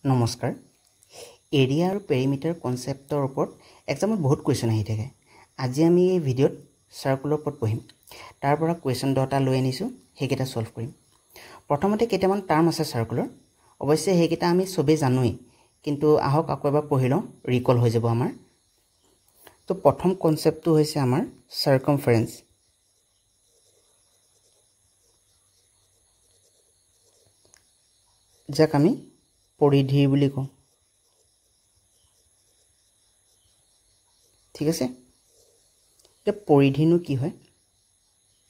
নমস্কাৰ এৰিয়া আৰু পেৰিমিটাৰ কনসেপ্টৰ ওপৰত এক্সামত বহুত কোৱেশ্চন আহি থাকে আজি আমি এই ভিডিঅ'ত সাৰ্কুলৰ ওপৰত পঢ়িম তাৰ পৰা কোৱেশ্চন 10টা লৈ আনিছো হেকিটা সলভ কৰিম প্ৰথমতে কেইটামান টাৰ্ম আছে সাৰ্কুলৰ অৱশ্যে হেকিটা আমি সবে জানোই কিন্তু আহক আকৌ এবাৰ পঢ়িলো ৰিকল হৈ যাব আমাৰ তো প্ৰথম কনসেপ্টটো হৈছে আমাৰ সাৰ্কামফাৰেন্স যাক আমি পৰিধি বুলি কওঁ ঠিক আছে এটা পৰিধিনো কি হয়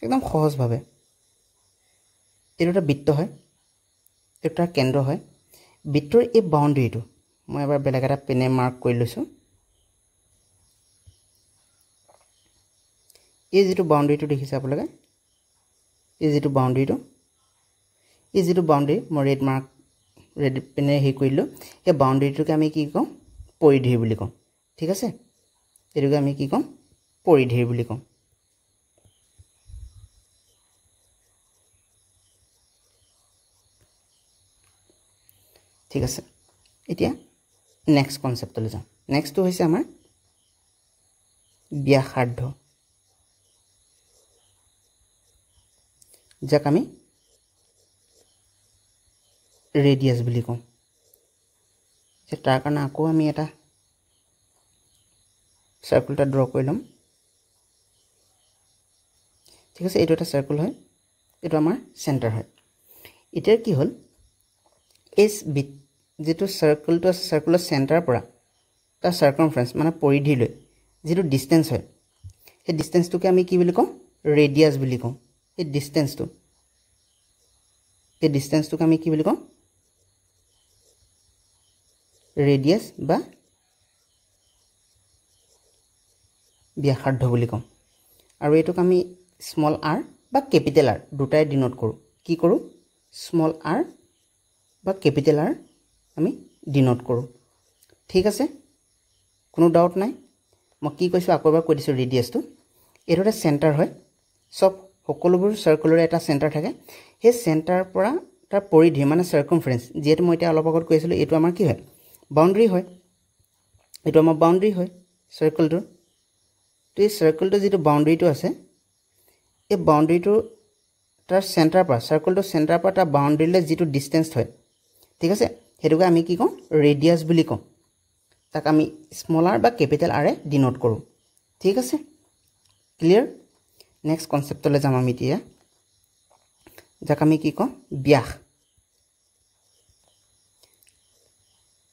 একদম সহজ ভাবে এটা বৃত্ত হয় এটা কেন্দ্ৰ হয় বৃত্তৰ এই বাউন্ডাৰীটো মই এবাৰ বেলেগ এটা পেনে মাৰ্ক কৰি লৈছো এই যেটো বাউন্ডাৰীটো দেখিছে আপোনালোকে এই যেটো বাউন্ডাৰী মই ৰেড মাৰ্ক ৰেড পেনে হে কৰিলো এই বাউন্ডাৰীটোকে আমি কি কওঁ পৰিধি বুলি কওঁ ঠিক আছে এটোকে আমি কি কওঁ পৰিধি বুলি কওঁ ঠিক আছে এতিয়া নেক্সট কনসেপ্টলৈ যাম নেক্সটটো হৈছে আমাৰ ব্যাসাৰ্ধ যাক আমি ৰেডিয়াস বুলি কওঁ যে তাৰ কাৰণে আকৌ আমি এটা সাৰ্কুলটা ড্ৰ কৰি লম ঠিক আছে এইটো এটা সাৰ্কুল হয় এইটো আমাৰ সেন্টাৰ হয় এতিয়া কি হল এস যেটো সাৰ্কুলটো আছে সাৰ্কুলৰ সেন্টাৰ পৰা তাৰ সাৰ্কামফাৰেন্স মানে পৰিধিলৈ যেটো ডিসটেন্স হয় এই ডিসটেন্সটোকে আমি কি বুলি কওঁ ৰেডিয়াস বুলি কওঁ এই ডিসটেন্সটোকে আমি কি বুলি কওঁ ৰেডিয়াস বা ব্যাসাৰ্ধ বুলি কওঁ আৰু এটোক আমি স্মল r বা ক্যাপিটেল R দুটাই ডিনোট কৰো কি কৰো স্মল r বা ক্যাপিটেল R আমি ডিনোট কৰো ঠিক আছে কোনো ডাউট নাই মই কি কৈছো আকৌ এবাৰ কৈ দিছো ৰেডিয়াসটো এটোটা সেন্টাৰ হয় সব সকলোবোৰ সাৰ্কুলৰ এটা সেন্টাৰ থাকে সেই সেন্টাৰ পৰা তাৰ পৰিধি মানে সাৰ্কামফাৰেন্স যেটো মই এটা অলপ আগত কৈছিলো এটো আমাৰ কি হয় বাউন্ডাৰী হয় এটো আমাৰ বাউন্ডাৰী হয় সাৰ্কুলটো তো এই সাৰ্কুলটো যেটো বাউন্ডাৰীটো আছে এই বাউন্ডাৰীটো তাৰ সেন্টাৰ পৰা সাৰ্কুলটো সেন্টাৰ পৰা তাৰ বাউন্ডাৰীলৈ যেটো ডিসটেন্স হয় ঠিক আছে হেতুকে আমি কি কওঁ ৰেডিয়াস বুলি কওঁ তাক আমি স্মল r বা ক্যাপিটেল R এ ডিনোট কৰো ঠিক আছে ক্লিয়াৰ নেক্সট কনসেপ্টলৈ যাম আমি এতিয়া যাক আমি কি কওঁ ব্যাস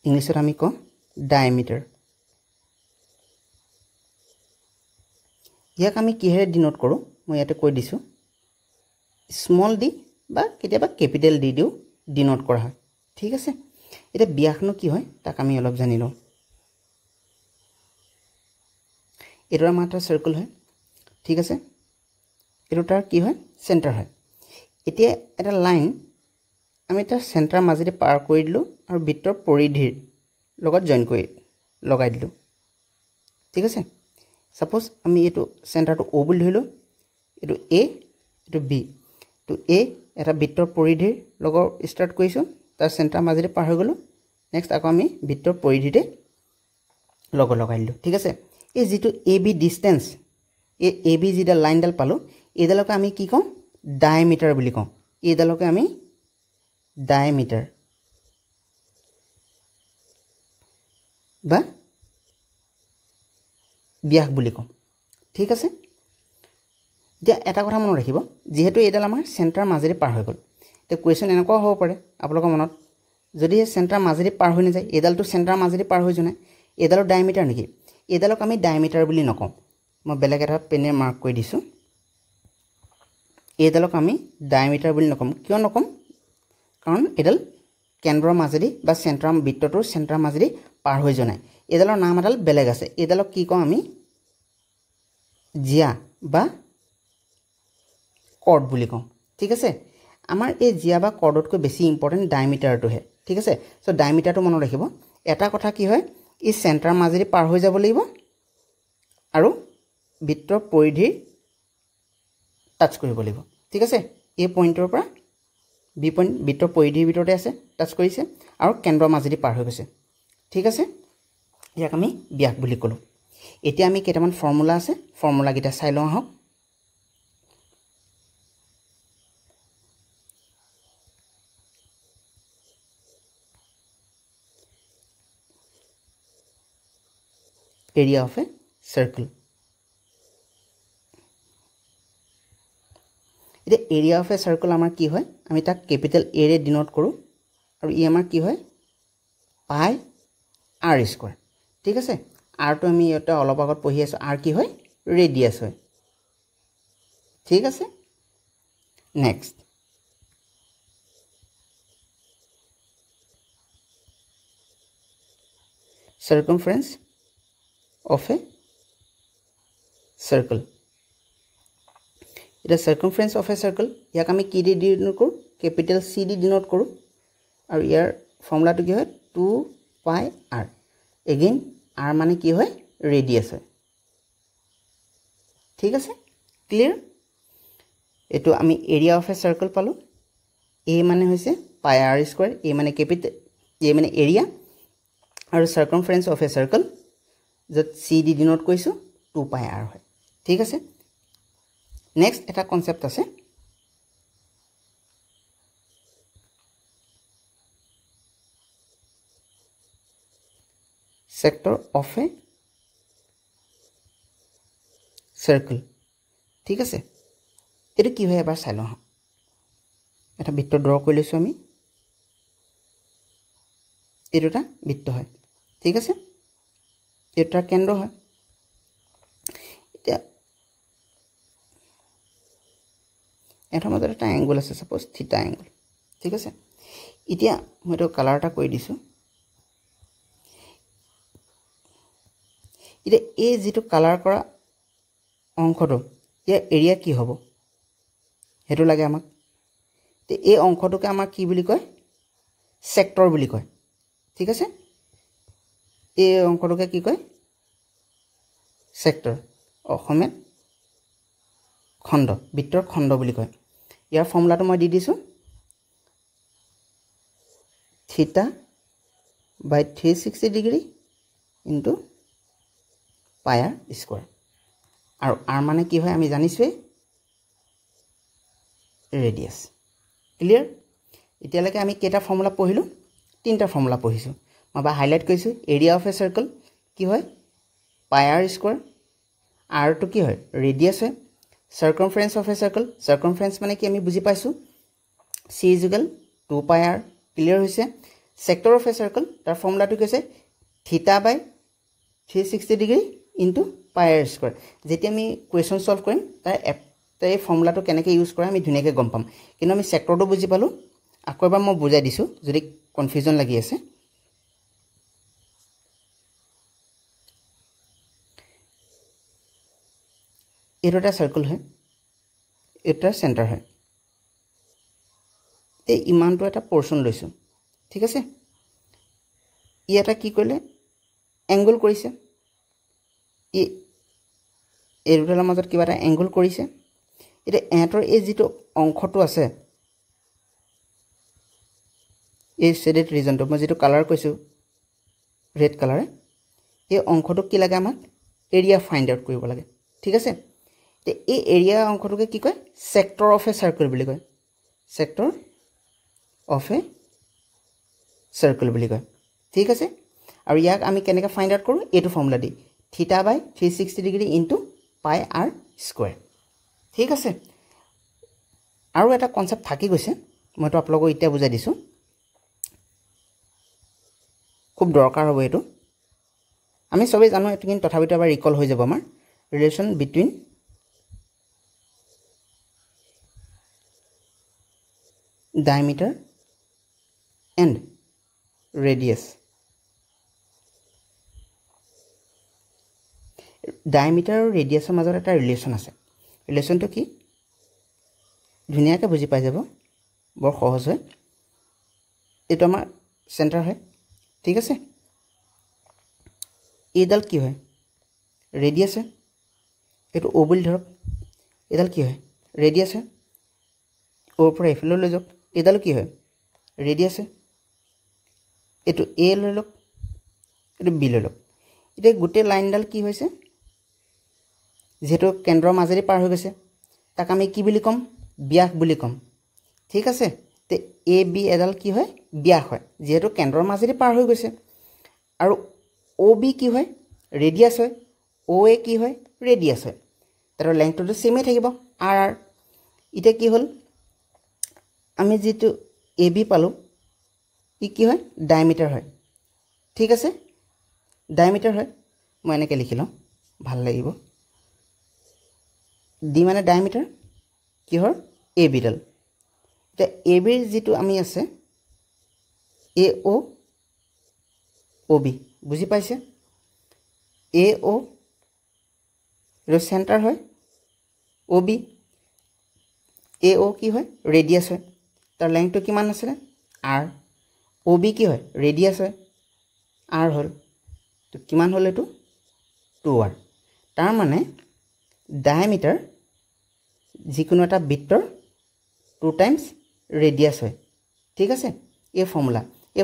ইংলিছত আমি কওঁ ডায়ামিটাৰ ইয়াক আমি কিহেৰে ডিনোট কৰো মই ইয়াতে কৈ দিছো স্মল d বা কেতিয়াবা ক্যাপিটেল d দিও ডিনোট কৰা হয় ঠিক আছে এটা ব্যাসনো কি হয় তাক আমি অলপ জানি লওঁ এটো আমাৰ এটা সাৰ্কুল হয় ঠিক আছে এটো তাৰ কি হয় সেন্টাৰ হয় এতিয়া এটা লাইন আমি তাৰ সেন্টাৰ মাজেদি পাৰ কৰি দিলো আৰু বৃত্তৰ পৰিধিৰ লগত জয়েন কৰি লগাই দিলো ঠিক আছে সাপোজ আমি এটো সেন্টাৰটো O বুলি ধৰিলো এটো A এটো B তো A এটা বৃত্তৰ পৰিধিৰ লগত স্টাৰ্ট কৰিছো তাৰ সেন্টাৰ মাজেদি পাৰ হৈ গলো নেক্সট আকৌ আমি বৃত্তৰ পৰিধিতে লগত লগাই দিলো ঠিক আছে এই যেটো AB ডিসটেন্স এই AB যেটা লাইনডাল পালো এডালকে আমি কি কওঁ ডায়ামিটাৰ বুলি কওঁ এডালকে আমি ডায়ামিটাৰ বা ব্যাস বুলি কওঁ ঠিক আছে যে এটা কথা মনত ৰাখিব যেহেতু এডাল আমাৰ সেন্টাৰ মাজেদি পাৰ হৈ গল তে কোৱেশ্চন এনেকুৱা হ'ব পাৰে আপোনালোকৰ মনত যদি সেন্টাৰ মাজেদি পাৰ হৈ নাযায় এডালটো সেন্টাৰ মাজেদি পাৰ হৈ জনে এডালৰ ডায়ামিটাৰ নেকি এডালক আমি ডায়ামিটাৰ বুলি নকওঁ মই বেলেগ এটা পেনে মাৰ্ক কৰি দিছো এডালক আমি ডায়ামিটাৰ বুলি নকম কিয় নকম কাৰণ এডাল কেন্দ্ৰৰ মাজেদি বা সেন্টাৰ বৃত্তটোৰ সেন্টাৰ মাজেদি পাৰ হৈ জনে এডালৰ নাম এডাল বেলেগ আছে এডালক কি কওঁ আমি জিয়া বা কৰ্ড বুলি কওঁ ঠিক আছে আমাৰ এই জিয়া বা কৰ্ডতকৈ বেছি ইম্পৰ্টেন্ট ডায়ামিটাৰটো হে ঠিক আছে সো ডায়ামিটাৰটো মনত ৰাখিব এটা কথা কি হয় ই সেন্টাৰ মাজেদি পাৰ হৈ যাব লাগিব আৰু বৃত্তৰ পৰিধি টাচ কৰিব লাগিব ঠিক আছে এই পইণ্টৰ পৰা বি পইণ্ট বৃত্তৰ পৰিধিৰ ভিতৰতে আছে টাচ কৰিছে আৰু কেন্দ্ৰৰ মাজেদি পাৰ হৈ গৈছে ঠিক আছে ইয়াক আমি ব্যাস বুলি ক'লোঁ এতিয়া আমি কেইটামান ফৰ্মুলা আছে ফৰ্মুলাকেইটা চাই লওঁ আহক area of a circle এটা area of a circle আমাৰ কি হয় আমি তাক ক্যাপিটাল A ৰে ডিনোট কৰো আৰু ই আমাৰ কি হয় পাই r স্কয়াৰ ঠিক আছে r টো আমি এটা অলপ আগত পঢ়ি আছো r কি হয় ৰেডিয়াস হয় ঠিক আছে next circumference of a circle এটা circumference of a circle ইয়াক আমি কি দি ডিনোট কৰো ক্যাপিটাল C দি ডিনোট কৰো আৰু ইয়াৰ ফৰ্মুলাটো কি হয় 2 pi r এগেইন r মানে কি হয় ৰেডিয়াস হয় ঠিক আছে ক্লিয়াৰ এটো আমি এৰিয়া অফ এ সাৰ্কেল পালো a মানে হৈছে pi r স্কয়াৰ a মানে ক্যাপিটাল a মানে এৰিয়া আৰু circumference of a circle যত c দি ডিনোট কৰিছো 2 pi r হয় ঠিক আছে নেক্সট এটা কনসেপ্ট আছে sector of a circle ঠিক আছে এটা কি হয় এবাৰ চাই লওঁ এটা বৃত্ত ড্ৰ কৰি লৈছো আমি এটা বৃত্ত হয় ঠিক আছে এটা কেন্দ্ৰ হয় এটা মাজত এটা অ্যাঙ্গল আছে সাপোজ থিটা অ্যাঙ্গল ঠিক আছে এতিয়া মই তো কালাৰ এটা কৰি দিছো এতিয়া এই যেটো কালাৰ কৰা অংশটো ইয়াৰ এৰিয়া কি হ'ব হেতু লাগে আমাক তে এই অংশটোকে আমাক কি বুলি কয় সেক্টৰ বুলি কয় ঠিক আছে এই অংশটোকে কি কয় সেক্টৰ অসমে খণ্ড বৃত্তৰ খণ্ড বুলি কয় ইয়াৰ ফৰ্মুলাটো মই দি দিছো থিটা বাই 360 ডিগ্ৰী ইনটু পাই r স্কয়াৰ আৰু r মানে কি হয় আমি জানিছো ৰেডিয়াস ক্লিয়াৰ এতিয়ালৈকে আমি কেটা ফৰ্মুলা পঢ়িলো তিনটা ফৰ্মুলা পঢ়িছো মই বা হাইলাইট কৰিছো এৰিয়া অফ এ সাৰ্কেল কি হয় পাই r স্কয়াৰ r টো কি হয় ৰেডিয়াস হয় circumference of a circle circumference মানে কি আমি বুজি পাইছো c = 2 pi r ক্লিয়াৰ হৈছে sector of a circle তাৰ ফৰ্মুলাটো কি হৈছে থিটা বাই 360 ডিগ্ৰী ইনটু পাই r স্কয়াৰ যেতিয়া আমি কোৱেশ্চন সলভ কৰিম তাৰ ফৰ্মুলাটো কেনেকৈ ইউজ কৰা আমি ধুনিয়াকৈ গম পাম কিন্তু আমি সেক্টৰটো বুজি পালো আকৌ এবাৰ মই বুজাই দিছো যদি কনফিউজন লাগি আছে এটা সার্কেল হয় এটা সেন্টার হয় এই ইমানটো এটা পোরশন লৈছো ঠিক আছে এটা কি কইলে অ্যাঙ্গল কৰিছে এই দুটাৰ মাজত কিবা এটা অ্যাঙ্গল কৰিছে এটা এটাৰ এই যেটো অংশটো আছে এই শেডেড ৰিজনটো মই যেটো কালাৰ কৈছো ৰেড কালাৰ এই অংশটো কি লাগে আমাক এৰিয়া ফাইন্ড আউট কৰিব লাগে ঠিক আছে তে এই এৰিয়া অংশটোকে কি কয় সেক্টৰ অফ এ সাৰ্কেল বুলি কয় সেক্টৰ অফ এ সাৰ্কেল বুলি কয় ঠিক আছে আৰু ইয়াক আমি কেনেকৈ ফাইন্ড আউট কৰো এটো ফৰ্মুলা দি থিটা বাই 360 ডিগ্ৰী ইনটু পাই r স্কয়াৰ ঠিক আছে আৰু এটা কনসেপ্ট থাকি গৈছে মই তো আপোনালোকক এতিয়া বুজাই দিছো খুব দৰকাৰ হ'ব এটো আমি সবে জানো এটো কিন্তু তথাপিতো এবাৰ ৰিকল হৈ যাব আমাৰ relation between diameter and radius diameter আৰু radiusৰ মাজত এটা ৰিলেশন আছে ৰিলেশনটো কি ধুনিয়াকৈ বুজি পাই যাব বৰ সহজ হয় এটো আমাৰ সেন্টাৰ হয় ঠিক আছে এডাল কি হয় ৰেডিয়াস হয় এটো o বুলি ধৰক এডাল কি হয় ৰেডিয়াস হয় ওৰ পৰা এফালে লৈ যাওক এইডাল কি হয় ৰেডিয়াছ হয় এইটো এ লৈ লওক এইটো বি লৈ লওক এতিয়া গোটেই লাইনডাল কি হৈছে যেহেতু কেন্দ্ৰৰ মাজেদি পাৰ হৈ গৈছে তাক আমি কি বুলি ক'ম ব্যাস বুলি ক'ম ঠিক আছে তে এ বি এডাল কি হয় ব্যাস হয় যেহেতু কেন্দ্ৰৰ মাজেদি পাৰ হৈ গৈছে আৰু অ বি কি হয় ৰেডিয়াছ হয় অ এ কি হয় ৰেডিয়াছ হয় তাৰ লেংথটো সেমে থাকিব আৰ আৰ এটা কি হল আমি যেটো এ বি পালো ই কি হয় ডায়ামিটাৰ হয় ঠিক আছে ডায়ামিটাৰ হয় মই এনেকৈ লিখি লওঁ ভাল লাগিব ডি মানে ডায়ামিটাৰ কিহৰ এ বিডাল এতিয়া এ বিৰ যেটো আমি আছে এ অ অ বি বুজি পাইছে এ অ এর সেন্টার হয় ও বি এ ও কি হয় রেডিয়াস হয় তার লেংথটো কিমান আছে আর ও বি কি হয় রেডিয়াস হয় আর হল তো কিমান হল এটো 2r তার মানে ডায়ামিটার যিকোনো এটা বৃত্তৰ 2 টাইমস ৰেডিয়াস হয় ঠিক আছে এই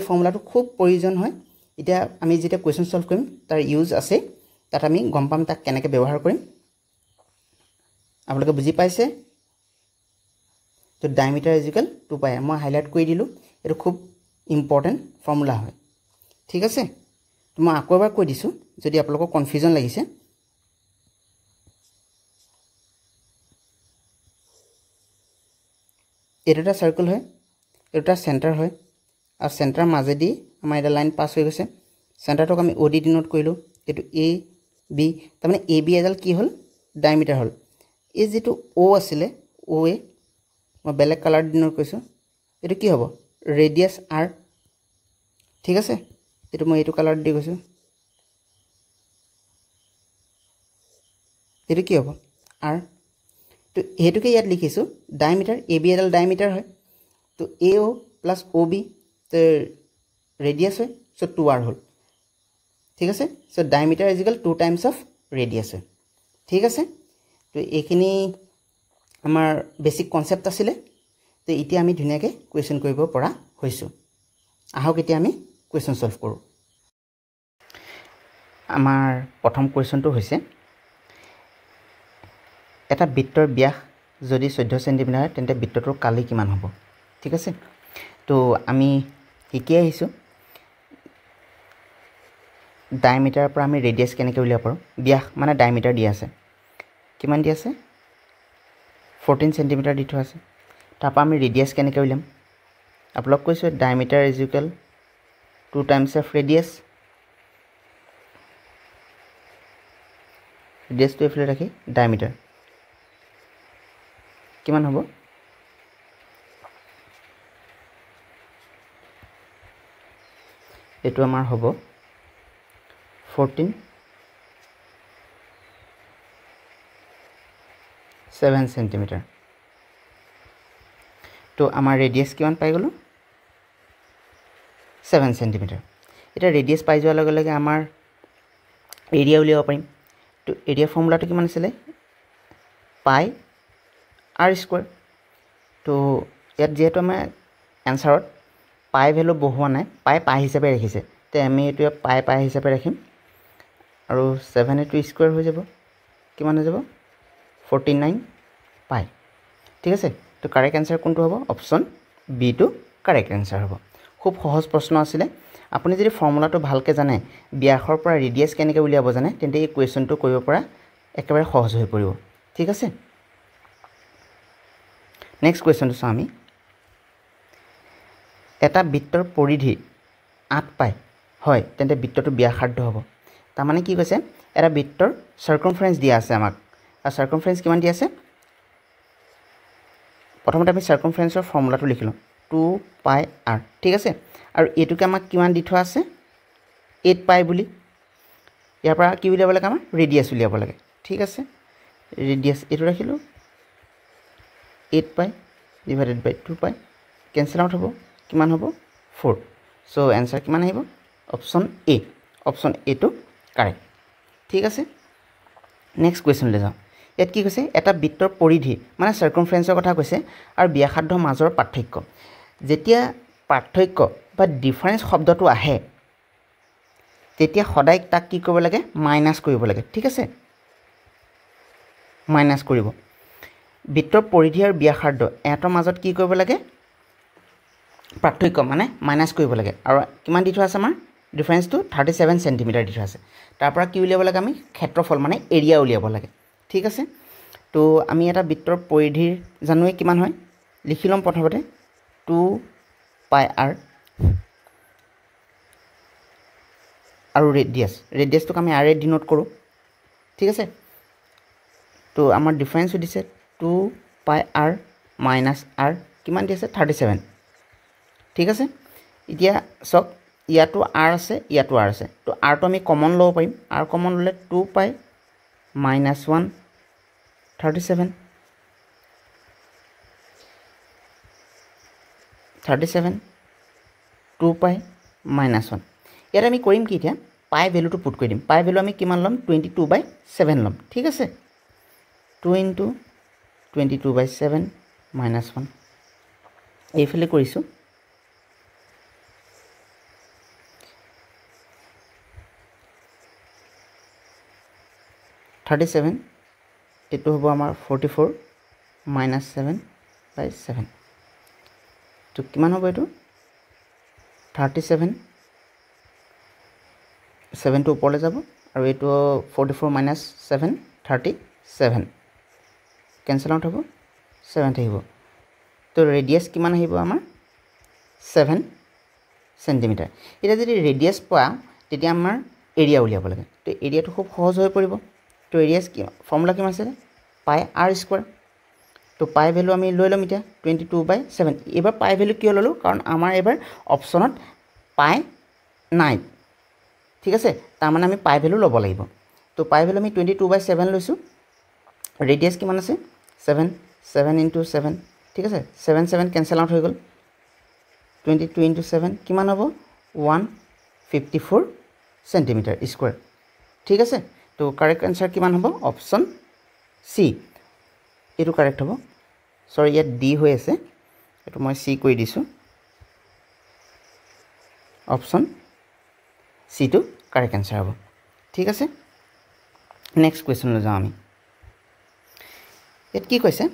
ফৰ্মুলাটো খুব প্ৰয়োজন হয় এটা আমি যেটা কোয়েশ্চন সলভ কৰিম তাৰ ইউজ আছে তাত আমি গম পাম তাক কেনেকৈ ব্যৱহাৰ কৰিম আপোনালোকে বুজি পাইছে তো ডায়ামিটাৰ ইকুয়াল 2 পাই মই হাইলাইট কৰি দিলো এটো খুব ইম্পৰ্টেন্ট ফৰ্মুলা হয় ঠিক আছে তো মই আকৌ এবাৰ কৈ দিছো যদি আপোনালোকৰ কনফিউজন লাগিছে এটা সাৰ্কেল হয় এটা সেন্টাৰ হয় আৰ সেন্টাৰ মাজেদি আমাৰ এটা লাইন পাস হৈ গৈছে সেন্টাৰটোক আমি ওডি ডিনোট কৰিলো এটো এ বি তাৰ মানে এ বি এডাল কি হল ডায়ামিটাৰ হল এই যেটো ও আছিলে ও এ মই বেলেগ কালাৰ ডিনোট কৰিছো এটো কি হ'ব ৰেডিয়াস আৰ ঠিক আছে এটো মই এটো কালাৰ দি গৈছো এটো কি হ'ব আৰ তো হেতুকে ইয়াত লিখিছো ডায়ামিটার এ বি এডাল ডায়ামিটার হয় তো এ ও প্লাস ও বি তো রেডিয়াস হয় সো 2r হল ঠিক আছে so diameter is equal 2 Times of radius হয় ঠিক আছে তো এইখিনি আমাৰ বেসিক কনসেপ্ট আছিল তো এতিয়া আমি ধুনিয়াকে কোৱেশ্চন কৰিব পৰা হৈছো আহক এতিয়া আমি কোৱেশ্চন সলভ কৰো আমাৰ প্ৰথম কোৱেশ্চনটো হৈছে এটা বৃত্তৰ ব্যাস যদি 14 সেন্টিমিটাৰ হয় তেন্তে বৃত্তটোৰ কালি কিমান হ'ব ঠিক আছে তো আমি শিকি আহিছো ডায়ামিটাৰৰ পৰা আমি ৰেডিয়াস কেনেকৈ উলিয়াব পাৰো ব্যাস মানে ডায়ামিটাৰ দিয়া আছে কিমান দিয়া আছে 14 সেন্টিমিটাৰ দি থোৱা আছে তাৰ পৰা আমি ৰেডিয়াস কেনেকৈ উলিয়াম আপোনাক কৈছো ডায়ামিটাৰ ইজ ইকুয়াল 2 টাইমস অফ ৰেডিয়াস ৰেডিয়াসটো এফালে ৰাখি ডায়ামিটাৰ কিমান হ'ব এটো আমাৰ হ'ব 14 7 সেন্টিমিটাৰ তো আমাৰ ৰেডিয়াস কিমান পাই গলো 7 সেন্টিমিটাৰ এটা ৰেডিয়াস পাই যোৱাৰ লগে লগে আমাৰ এৰিয়া উলিয়াব পাৰিম তো এৰিয়া ফৰ্মুলাটো কিমান আছিল পাই r স্কয়াৰ তো ইয়াত যেহেতু আমাৰ এনসাৰত পাই ভ্যালু বহুৱা নাই পাই হিচাপে ৰাখিছে তে আমি এটো পাই হিচাপে ৰাখিম আৰু 7 এটো স্কয়াৰ হৈ যাব কিমান হৈ যাব 49 পাই ঠিক আছে তো কারেক্ট आंसर কোনটো হ'ব অপচন বি টো কারেক্ট आंसर হ'ব খুব সহজ প্ৰশ্ন আছিল আপুনি যদি ফৰ্মুলাটো ভালকে জানে ব্যাসৰ পৰা ৰেডিয়াস কেনেকৈ উলিয়াব জানে তেন্তে এই কোৱেশ্চনটো কৰিব পৰা একেবাৰে সহজ হৈ পৰিব ঠিক আছে নেক্সট কোৱেশ্চনটো চাও আমি এটা বৃত্তৰ পৰিধি 8 পাই হয় তেন্তে বৃত্তটো ব্যাসাৰ্ধ হ'ব তাৰ মানে কি কৈছে এটা বৃত্তৰ সাৰ্কামফাৰেন্স দিয়া আছে আমাক আৰু সাৰ্কামফাৰেন্স কিমান দিয়া আছে প্ৰথমতে আমি সাৰ্কামফাৰেন্সৰ ফৰ্মুলাটো লিখিলো 2 পাই r ঠিক আছে আৰু এটোকে আমাক কিমান দি থোৱা আছে 8 পাই বুলি ইয়াৰ পৰা কি উলিয়াব লাগে আমাৰ ৰেডিয়াস উলিয়াব লাগে ঠিক আছে ৰেডিয়াস এটো ৰাখিলো 8 পাই ডিভাইডেড বাই 2 পাই কেনসেল আউট হ'ব কিমান হ'ব 4 সো आंसर কিমান আহিব অপচন এ টো কারেক্ট ঠিক আছে নেক্সট কোৱেশ্চন লৈ যাও ইয়াত কি কৈছে এটা বৃত্তৰ পৰিধি মানে সাৰ্কামফাৰেন্সৰ কথা কৈছে আৰু ব্যাসাৰ্ধৰ মাজৰ পাৰ্থক্য যেতিয়া পাৰ্থক্য বা ডিফাৰেন্স শব্দটো আহে তেতিয়া সদায় তাক কি কৰিব লাগে মাইনাস কৰিব লাগে ঠিক আছে মাইনাস কৰিব বৃত্তৰ পৰিধি আৰু ব্যাসাৰ্ধ এটাৰ মাজত কি কৰিব লাগে পাৰ্থক্য মানে মাইনাস কৰিব লাগে আৰু কিমান দি থোৱা আছে আমাৰ ডিফাৰেন্সটো 37 সেন্টিমিটাৰ দি থোৱা আছে তাৰ পৰা কি উলিয়াব লাগে আমি ক্ষেত্ৰফল মানে এৰিয়া উলিয়াব লাগে ঠিক আছে তো আমি এটা বৃত্তৰ পৰিধিৰ জানোৱে কিমান হয় লিখি লম প্ৰথমতে 2 পাই r আৰু ৰেডিয়াসটোক আমি r এ ডিনোট কৰো ঠিক আছে তো আমাৰ ডিফাৰেন্স দিছে 2 পাই r মাইনাস r কিমান দি আছে 37 ঠিক আছে এতিয়া সক ইয়াটো r আছে ইয়াটো r আছে তো r টো আমি কমন লব পাৰিম r কমন ললে 2 পাই minus 1 37 2 পাই minus 1 ইয়াত আমি কৰিম কি এতিয়া পাই ভ্যালুটো পুট কৰি দিম পাই ভ্যালু আমি কিমান লম 22/7 লম ঠিক আছে 2 into 22/7 minus 1 এইফালে কৰিছো 37 এটো হ'ব আমাৰ 44 minus 7/7 তো কিমান হ'ব এটো 37 7 টো ওপৰলৈ যাব আৰু এটো 44 minus 7 37 কেনসেল আউট হ'ব 7 থাকিব তো ৰেডিয়াস কিমান আহিব আমাৰ 7 সেন্টিমিটাৰ এটা যদি ৰেডিয়াস পাও তেতিয়া আমাৰ এৰিয়া উলিয়াব লাগে তো এৰিয়াটো খুব সহজ হৈ পৰিব তো এৰিয়াস কি ফৰ্মুলা কিমান আছে পাই r স্কয়াৰ তো পাই ভ্যালু আমি লৈ লম এতিয়া 22/7 এবাৰ পাই ভ্যালু কিয় ললো কাৰণ আমাৰ এবাৰ অপচনত পাই নাই ঠিক আছে তাৰ মানে আমি পাই ভ্যালু ল'ব লাগিব তো পাই ভ্যালু আমি 22/7 লৈছো ৰেডিয়াস কিমান আছে 7 7 into 7 ঠিক আছে 7 7 কেনসেল আউট হৈ গল 22 into 7 কিমান হ'ব 154 সেন্টিমিটাৰ স্কয়াৰ ঠিক আছে তো কারেক্ট आंसर কিমান হ'ব অপচন সি এটো কারেক্ট হ'ব সৰি ইয়াত ডি হৈ আছে এটো মই সি কৈ দিছো অপচন সি টু কারেক্ট आंसर হ'ব ঠিক আছে নেক্সট কোৱেশ্চন লৈ যাওঁ আমি এত কি কৈছে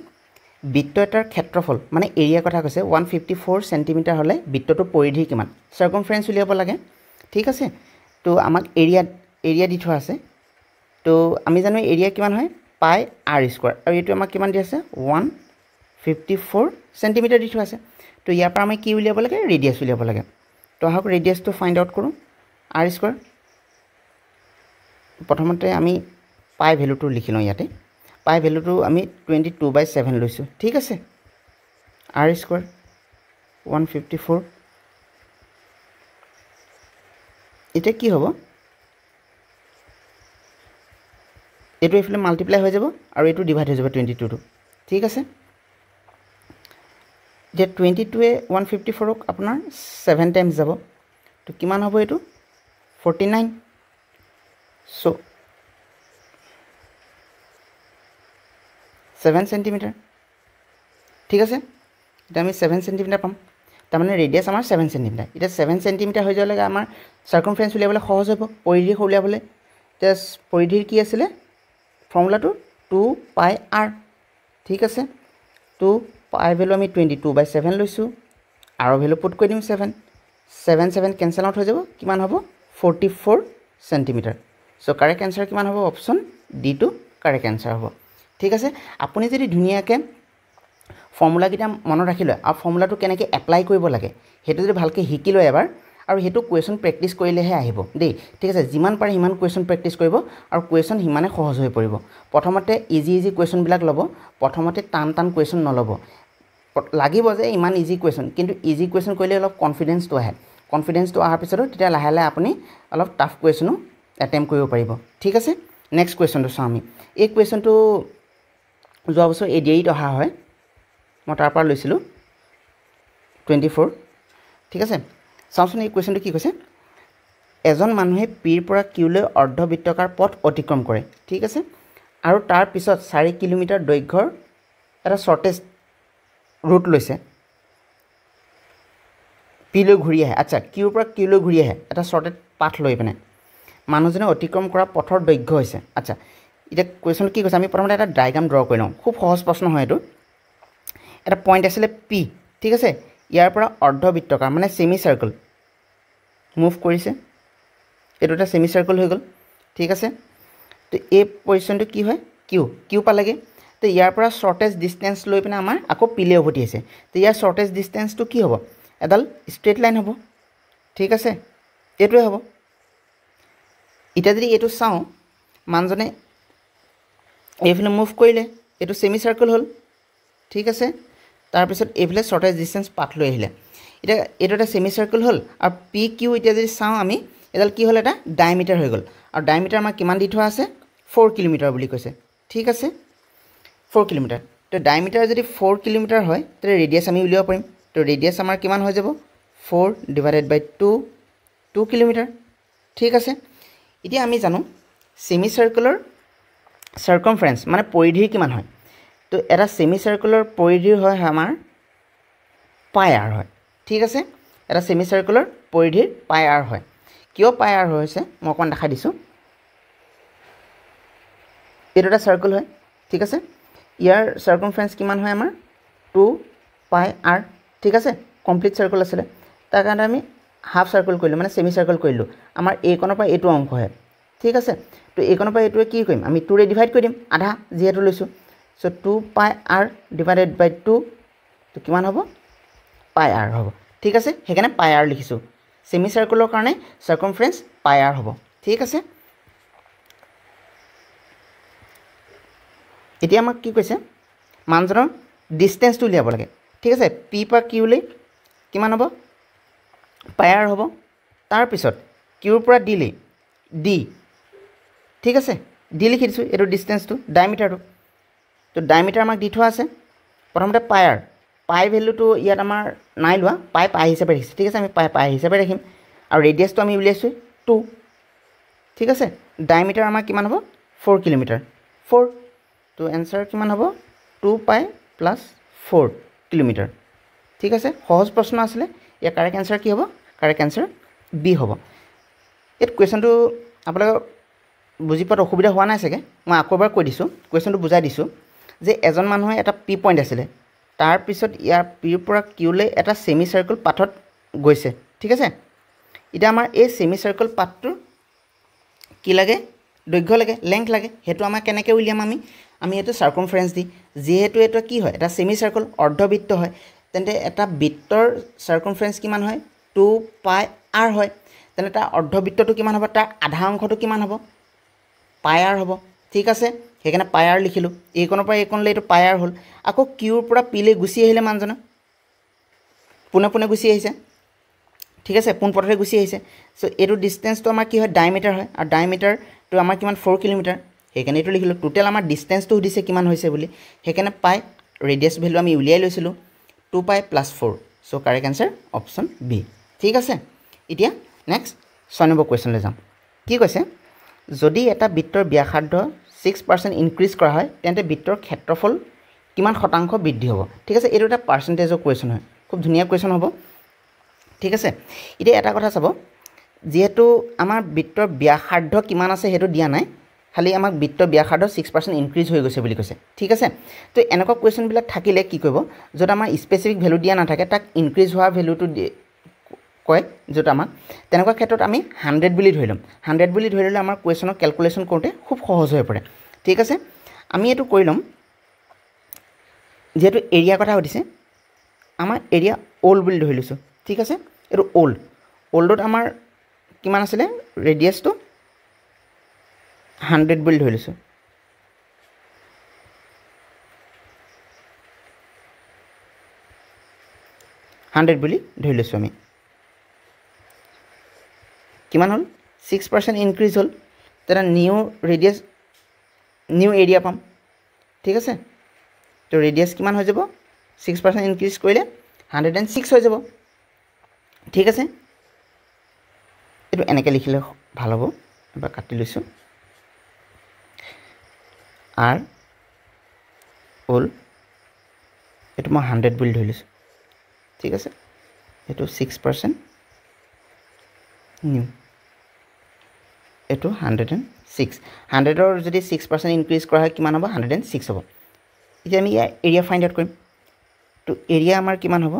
বৃত্ত এটাৰ ক্ষেত্ৰফল মানে এৰিয়া কথা কৈছে 154 সেন্টিমিটাৰ হলে বৃত্তটো পৰিধি কিমান সাৰ্কামফাৰেন্স উলিয়াব লাগে ঠিক আছে তো আমাক এৰিয়া দি থোৱা আছে তো আমি জানো এৰিয়া কিমান হয় পাই r স্কয়াৰ আৰু এটো আমাক কিমান দি আছে 154 সেন্টিমিটাৰ দি থোৱা আছে তো ইয়াৰ পৰা আমি কি উলিয়াব লাগে ৰেডিয়াস উলিয়াব লাগে তো আহক ৰেডিয়াসটো ফাইন্ড আউট কৰো r স্কয়াৰ প্ৰথমতে আমি পাই ভ্যালুটো লিখি লওঁ ইয়াতে পাই ভ্যালুটো আমি 22/7 লৈছো ঠিক আছে r স্কয়াৰ 154 এটা কি হ'ব এটো এফলে মাল্টিপ্লাই হৈ যাব আৰু এটো ডিভাইড হৈ যাব 22 টো ঠিক আছে যে 22 এ 154 ক আপোনাৰ 7 টাইমছ যাব তো কিমান হ'ব এটো 49 সো 7 সেন্টিমিটাৰ ঠিক আছে এটা আমি 7 সেন্টিমিটাৰ পাম তাৰ মানে ৰেডিয়াস আমাৰ 7 সেন্টিমিটাৰ এটা 7 সেন্টিমিটাৰ হৈ যালে আমাৰ সাৰ্কামফাৰেন্স উলিয়াবলৈ সহজ হ'ব পৰিধি উলিয়াবলৈ তেজ পৰিধিৰ কি আছিল ফৰ্মুলা টু 2 পাই r ঠিক আছে 2 পাই ভ্যালু আমি 22/7 লৈছো r ভ্যালু পুট কৰি দিম 7 7 7 কেনসেল আউট হৈ যাব কিমান হ'ব 44 সেন্টিমিটাৰ সো কাৰেক্ট आंसर কিমান হ'ব অপচন ডি টু কাৰেক্ট आंसर হ'ব ঠিক আছে আপুনি যদি ধুনিয়াকে ফৰ্মুলা কিটা মনত ৰাখি লয় আৰু ফৰ্মুলাটো কেনেকৈ এপ্লাই কৰিব লাগে হেতু যদি ভালকে শিকি লয় এবাৰ আৰু হেতু কোৱেশ্চন প্ৰেক্টিস কৰিলেহে আহিব দেই ঠিক আছে যিমান পাৰে হিমান কোৱেশ্চন প্ৰেক্টিস কৰিব আৰু কোৱেশ্চন হিমানে সহজ হৈ পৰিব প্ৰথমতে ইজি কোৱেশ্চন বিলাক ল'ব প্ৰথমতে টান কোৱেশ্চন নলব লাগিব যে ইমান ইজি কোৱেশ্চন কিন্তু ইজি কোৱেশ্চন কৰিলে অলপ কনফিডেন্সটো আহে কনফিডেন্সটো আহাৰ পিছত তেতিয়া লাহে লাহে আপুনি অলপ টাফ কোৱেশ্চনো অ্যাটেম্প কৰিব পাৰিব ঠিক আছে নেক্সট কোৱেশ্চনটো চাওঁ আমি এই কোৱেশ্চনটো যোৱা বছৰ এডিআইত অহা হয় মই তাৰ পৰা লৈছিলো 24 ঠিক আছে চাওঁচোন এই কোৱেশ্চনটো কি কৈছে এজন মানুহে পিৰ পৰা কিউলৈ অৰ্ধবৃত্তাকাৰ পথ অতিক্ৰম কৰে ঠিক আছে আৰু তাৰ পিছত 4 কিলোমিটাৰ দৈৰ্ঘ্যৰ এটা শৰ্টেজ ৰুট লৈছে পিলৈ ঘূৰি আহে আচ্ছা কিউৰ পৰা কিউলৈ ঘূৰি আহে এটা শ্বৰ্টেড পাথ লৈ পিনে মানুহজনে অতিক্ৰম কৰা পথৰ দৈৰ্ঘ্য হৈছে আচ্ছা এতিয়া কুৱেশ্যন কি কৈছে আমি প্ৰথমতে এটা ডায়েগ্ৰাম ড্ৰ কৰি লওঁ খুব সহজ প্ৰশ্ন হয় এইটো এটা পইণ্ট আছিলে পি ঠিক আছে ইয়াৰ পৰা অৰ্ধবৃত্তাকাৰ মানে ছেমি চাৰ্কল মুভ কৰিছে এইটো এটা ছেমি চাৰ্কল হৈ গ'ল ঠিক আছে তো এই পজিশ্যনটো কি হয় কিউ পালেগৈ তো ইয়াৰ পৰা শ্বৰ্টেজ ডিষ্টেঞ্চ লৈ পিনে আমাৰ আকৌ পিলে উভতি আহিছে তো ইয়াৰ শ্বৰ্টেজ ডিষ্টেঞ্চটো কি হ'ব এডাল ষ্ট্ৰেইট লাইন হ'ব ঠিক আছে এইটোৱে হ'ব এতিয়া যদি এইটো চাওঁ মানুহজনে এইফালে মুভ কৰিলে এইটো ছেমি চাৰ্কল হ'ল ঠিক আছে তাৰপিছত এইফালে শ্বৰ্টেজ ডিষ্টেঞ্চ পাথ লৈ আহিলে এতিয়া এইটো এটা ছেমি চাৰ্কল হ'ল আৰু পি কিউ এতিয়া যদি চাওঁ আমি এডাল কি হ'ল এটা ডায়মিটাৰ হৈ গ'ল আৰু ডায়মিটাৰ আমাৰ কিমান দি থোৱা আছে 4 কিলোমিটাৰ বুলি কৈছে ঠিক আছে 4 কিলোমিটাৰ তো ডায়মিটাৰ যদি 4 কিলোমিটাৰ হয় তেতিয়াহ'লে ৰেডিয়াছ আমি উলিয়াব পাৰিম তো ৰেডিয়াছ আমাৰ কিমান হৈ যাব 4 ডিভাইডেড বাই 2 কিলোমিটাৰ ঠিক আছে এতিয়া আমি জানো ছেমি চাৰ্কলৰ চাৰ্কমফাৰেঞ্চ মানে পৰিধিৰ কিমান হয় তো এটা ছেমি চাৰ্কলৰ পৰিধিৰ হয় আমাৰ পাই আৰ হয় ঠিক আছে এটা ছেমি চাৰ্কলৰ পৰিধিৰ পাই আৰ হয় কিয় পাই আৰ হৈছে মই অকণমান দেখাই দিছোঁ এইটো এটা চাৰ্কল হয় ঠিক আছে ইয়াৰ চাৰ্কমফাৰেঞ্চ কিমান হয় আমাৰ 2 পাই আৰ ঠিক আছে কমপ্লিট চাৰ্কল আছিলে তাৰ কাৰণে আমি হাফ চাৰ্কল কৰিলোঁ মানে ছেমি চাৰ্কল কৰিলোঁ আমাৰ এইকণৰ পৰা এইটো অংশ হয় ঠিক আছে তো এইকণৰ পৰা এইটোৱে কি কৰিম আমি 2ৰে ডিভাইড কৰি দিম আধা যিহেতু লৈছোঁ চ' 2 পাই আৰ ডিভাইডেড বাই 2 তো কিমান হ'ব পাই আৰ হ'ব ঠিক আছে সেইকাৰণে পাই আৰ লিখিছোঁ ছেমি চাৰ্কলৰ কাৰণে চাৰ্কমফাৰেঞ্চ পাই আৰ হ'ব ঠিক আছে এতিয়া আমাক কি কৈছে মানুহজনৰ ডিষ্টেঞ্চটো উলিয়াব লাগে ঠিক আছে পি পৰা কিউলৈ কিমান হ'ব পাই আৰ হ'ব তাৰপিছত কিউৰ পৰা ডিলৈ ডি ঠিক আছে ডি লিখি দিছোঁ এইটো ডিষ্টেঞ্চটো ডায়মিটাৰটো তো ডায়মিটাৰ আমাক দি থোৱা আছে প্ৰথমতে পাই আৰ পাই ভেলুটো ইয়াত আমাৰ নাই লোৱা পাই হিচাপে ৰাখিছে ঠিক আছে আমি পাই হিচাপে ৰাখিম আৰু ৰেডিয়াছটো আমি উলিয়াইছোঁ 2 ঠিক আছে ডায়মিটাৰ আমাৰ কিমান হ'ব 4 কিলোমিটাৰ 4 তো এনচাৰ কিমান হ'ব 2 পাই প্লাছ 4 কিলোমিটাৰ ঠিক আছে সহজ প্ৰশ্ন আছিলে ইয়াৰ কাৰেক্ট এনচাৰ কি হ'ব কাৰেক্ট এনচাৰ বি হ'ব এই কুৱেশ্যনটো আপোনালোকৰ বুজি পোৱাত অসুবিধা হোৱা নাই চাগে মই আকৌ এবাৰ কৈ দিছোঁ কুৱেশ্যনটো বুজাই দিছোঁ যে এজন মানুহে এটা পি পইণ্ট আছিলে তাৰপিছত ইয়াৰ পিৰ পৰা কিউলৈ এটা ছেমি চাৰ্কল পাথত গৈছে ঠিক আছে এতিয়া আমাৰ এই ছেমি চাৰ্কল পাথটোৰ কি লাগে দৈৰ্ঘ্য লাগে লেংথ লাগে সেইটো আমাৰ কেনেকৈ উলিয়াম আমি এইটো চাৰ্কমফাৰেঞ্চ দি যিহেতু এইটো কি হয় এটা ছেমি চাৰ্কল অৰ্ধবৃত্ত হয় তেন্তে এটা বৃত্তৰ চাৰ্কমফাৰেঞ্চ কিমান হয় 2 পাই আৰ হয় তেন্তে তাৰ অৰ্ধবৃত্তটো কিমান হ'ব তাৰ আধা অংশটো কিমান হ'ব পাই আৰ হ'ব ঠিক আছে সেইকাৰণে পাই আৰ লিখিলোঁ এইকণৰ পৰা এইকণলৈ এইটো পাই আৰ হ'ল আকৌ কিউৰ পৰা পিলৈ গুচি আহিলে মানুহজনে পোনে গুচি আহিছে ঠিক আছে পোনপথতে গুচি আহিছে চ' এইটো ডিষ্টেঞ্চটো আমাৰ কি হয় ডায়মিটাৰ হয় আৰু ডায়মিটাৰটো আমাৰ কিমান 4 কিলোমিটাৰ সেইকাৰণে এইটো লিখিলোঁ টোটেল আমাৰ ডিষ্টেঞ্চটো সুধিছে কিমান হৈছে বুলি সেইকাৰণে পাই ৰেডিয়াছ ভেলু আমি উলিয়াই লৈছিলোঁ 2 পাই প্লাছ 4 চ' কাৰেক্ট এনচাৰ অপশ্যন বি ঠিক আছে এতিয়া নেক্সট 6 নম্বৰ কুৱেশ্যনলৈ যাম কি কৈছে যদি এটা বৃত্তৰ ব্যাসাৰ্ধ 6% ইনক্ৰিজ কৰা হয় তেন্তে বৃত্তৰ ক্ষেত্ৰফল কিমান শতাংশ বৃদ্ধি হ'ব ঠিক আছে এইটো এটা পাৰ্চেণ্টেজৰ কুৱেশ্যন হয় খুব ধুনীয়া কুৱেশ্যন হ'ব ঠিক আছে এতিয়া এটা কথা চাব যিহেতু আমাৰ বৃত্তৰ ব্যাসাৰ্ধ কিমান আছে সেইটো দিয়া নাই খালি আমাক বৃত্তৰ ব্যাসাৰ্ধ 6% ইনক্ৰিজ হৈ গৈছে বুলি কৈছে ঠিক আছে তো এনেকুৱা কুৱেশ্যনবিলাক থাকিলে কি কৰিব য'ত আমাৰ স্পেচিফিক ভেলু দিয়া নাথাকে তাক ইনক্ৰিজ হোৱা ভেলুটো কয় য'ত আমাক তেনেকুৱা ক্ষেত্ৰত আমি 100 বুলি ধৰি ল'ম 100 বুলি ধৰি ল'লে আমাৰ কুৱেশ্যনৰ কেলকুলেশ্যন কৰোঁতে খুব সহজ হৈ পৰে ঠিক আছে আমি এইটো কৰি ল'ম যিহেতু এৰিয়া কথা সুধিছে আমাৰ এৰিয়া অল বুলি ধৰি লৈছোঁ ঠিক আছে এইটো অল্ডত আমাৰ কিমান আছিলে ৰেডিয়াছটো 100 বুলি ধৰি লৈছোঁ বুলি ধৰি লৈছোঁ আমি কিমান হ'ল 6% ইনক্ৰিজ হ'ল তেতিয়া নিউ ৰেডিয়াছ নিউ এৰিয়া পাম ঠিক আছে তো ৰেডিয়াছ কিমান হৈ যাব 6% ইনক্ৰিজ কৰিলে 106 হৈ যাব ঠিক আছে এইটো এনেকৈ লিখিলে ভাল হ'ব এবাৰ কাটি লৈছোঁ আৰ অল এইটো মই 100 বুলি ধৰি লৈছোঁ ঠিক আছে এইটো 6% নিউ এইটো 106 100ৰ যদি 6% ইনক্ৰিজ কৰা হয় কিমান হ'ব 106 হ'ব এতিয়া আমি ইয়াৰ এৰিয়া ফাইণ্ড আউট কৰিম তো এৰিয়া আমাৰ কিমান হ'ব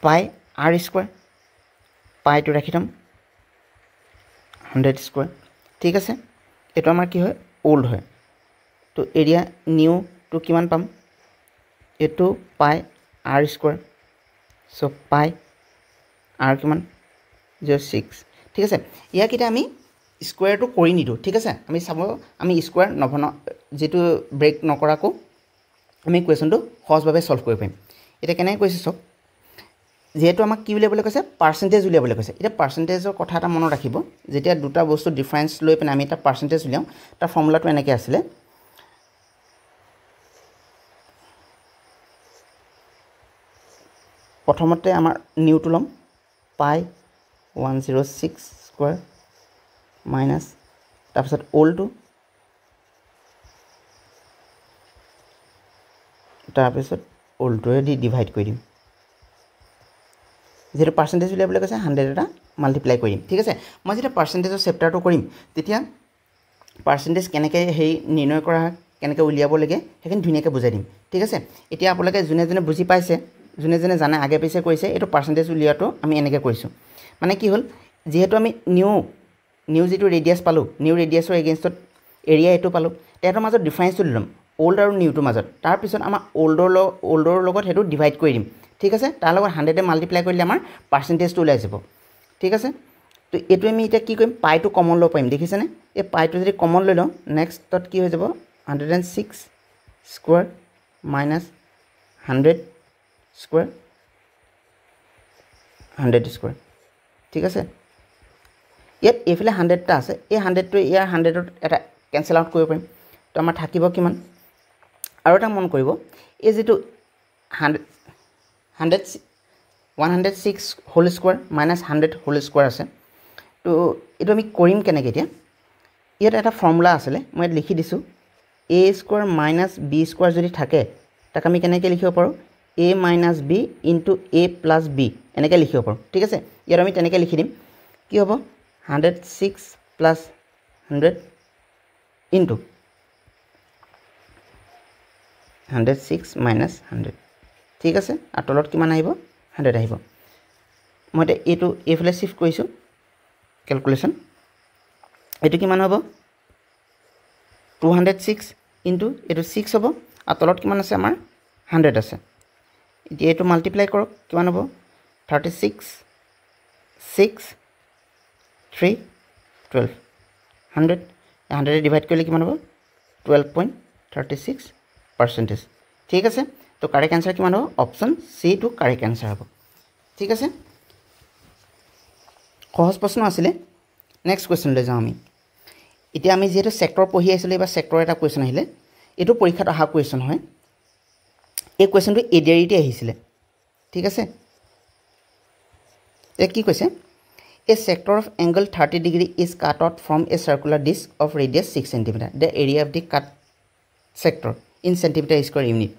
পাই r স্কয়াৰ পাইটো ৰাখি থম 100 স্কয়াৰ ঠিক আছে এটো আমাৰ কি হয় ওল্ড হয় তো এৰিয়া নিউ তো কিমান পাম এটো পাই r স্কয়াৰ সো পাই r কিমান 06 ঠিক আছে ইয়া কিটা আমি স্কয়াৰটো কৰি নিদো ঠিক আছে আমি চাব আমি স্কয়াৰ নবনা যেটো ব্ৰেক নকৰাকো আমি কোৱেশ্যনটো সহজভাৱে সলভ কৰিব পাৰিম এটা কেনে কৈছে সব যেহেতু আমাক কি উলিয়াবলৈ কৈছে পাৰ্সেন্টেজ উলিয়াবলৈ কৈছে এটা পাৰ্সেন্টেজৰ কথা এটা মনত ৰাখিব যেতিয়া দুটা বস্তু ডিফাৰেন্স লৈ পেনে আমি এটা পাৰ্সেন্টেজ উলিয়াও তাৰ ফৰ্মুলাটো এনেকৈ আছিল প্ৰথমতে আমাৰ নিউটো লম পাই 106 স্কয়াৰ মাইনাস তাৰপিছত ওলটো তাৰপিছত ওলটোৱে দি ডিভাইড কৰি দিম যেটো পাৰ্সেন্টেজ উলিয়াবলৈ কৈছে 100 এটা মাল্টিপ্লাই কৰিম ঠিক আছে মই যেটা পাৰ্সেন্টেজৰ চেপ্টাৰটো কৰিম তেতিয়া পাৰ্সেন্টেজ কেনেকৈ হেই নিৰ্ণয় কৰা কেনেকৈ উলিয়াব লাগে হেখিনি ধুনিয়াকৈ বুজাই দিম ঠিক আছে এতিয়া আপোনালোকে জুনে জুনে বুজি পাইছে জুনে জুনে জানে আগে পিছে কৈছে এটো পাৰ্সেন্টেজ উলিয়াটো আমি এনেকৈ কৰিছো মানে কি হল যেহেতু আমি নিউ যেটো ৰেডিয়াস পালো নিউ ৰেডিয়াসৰ এগেইনষ্টত এৰিয়া এটো পালো তেহেতৰ মাজত ডিফাৰেন্সটো লম ওল্ড আৰু নিউটোৰ মাজত তাৰ পিছত আমাৰ ওল্ডৰ লগত হেতু ডিভাইড কৰি দিম ঠিক আছে তাৰ লগত 100 এ মাল্টিপ্লাই কৰিলে আমাৰ পাৰ্সেন্টেজটো ওলাই যাব ঠিক আছে তো এটো আমি এটা কি কৰিম পাইটো কমন লব পাৰিম দেখিছেনে এই পাইটো যদি কমন লৈ লওঁ নেক্সটত কি হৈ যাব 106 স্কয়াৰ মাইনাস 100 স্কয়াৰ 100 স্কয়াৰ ঠিক আছে ইয়াত এফালে 100 টা আছে এই 100 টো ইয়াৰ 100 ত এটা কেনসেল আউট কৰিব পাৰিম তো আমাৰ থাকিব কিমান আৰু এটা মন কৰিব এই যেটো 106 whole square minus 100 whole square আছে তো এটো আমি কৰিম কেনেকৈ এতিয়া ইয়াত এটা ফৰ্মুলা আছে মই ইয়াত লিখি দিছো a square minus b square যদি থাকে তাক আমি কেনেকৈ লিখিব পাৰো a minus b into a plus b এনেকৈ লিখিব পাৰো ঠিক আছে ইয়াত আমি তেনেকৈ লিখি দিম কি হ'ব 106 প্লাস 100 ইনটু 106 মাইনাস 100 ঠিক আছে আর তলত কিমান আহিব 100 আহিব মই এটো এফালে শিফট কৰিছো ক্যালকুলেশন এটো কিমান হ'ব 206 ইনটু এটো 6 হ'ব আর তলত কিমান আছে আমাৰ 100 আছে এতিয়া এটো মাল্টিপ্লাই কৰক কিমান হ'ব 36 6 3 12 100 100 এ ডিভাইড কৰিলে কিমান হ'ব 12.36% ঠিক আছে তো কারেক্ট आंसर কিমান হ'ব অপশন সি টু কারেক্ট आंसर হ'ব ঠিক আছে সহজ প্ৰশ্ন আছিল নেক্সট কোৱেশ্চন লৈ যাও আমি এতিয়া আমি যেটো সেক্টৰ পঢ়ি আছিলো বা সেক্টৰ এটা কোৱেশ্চন আহিলে এটো পৰীক্ষাত অহা কোৱেশ্চন হয় এই কোৱেশ্চনটো এডিআৰিটি আহিছিল ঠিক আছে এ কি কৈছে A sector of angle 30 degree is cut out from a circular disc of radius 6 cm. The area of the cut sector in centimeter square unit.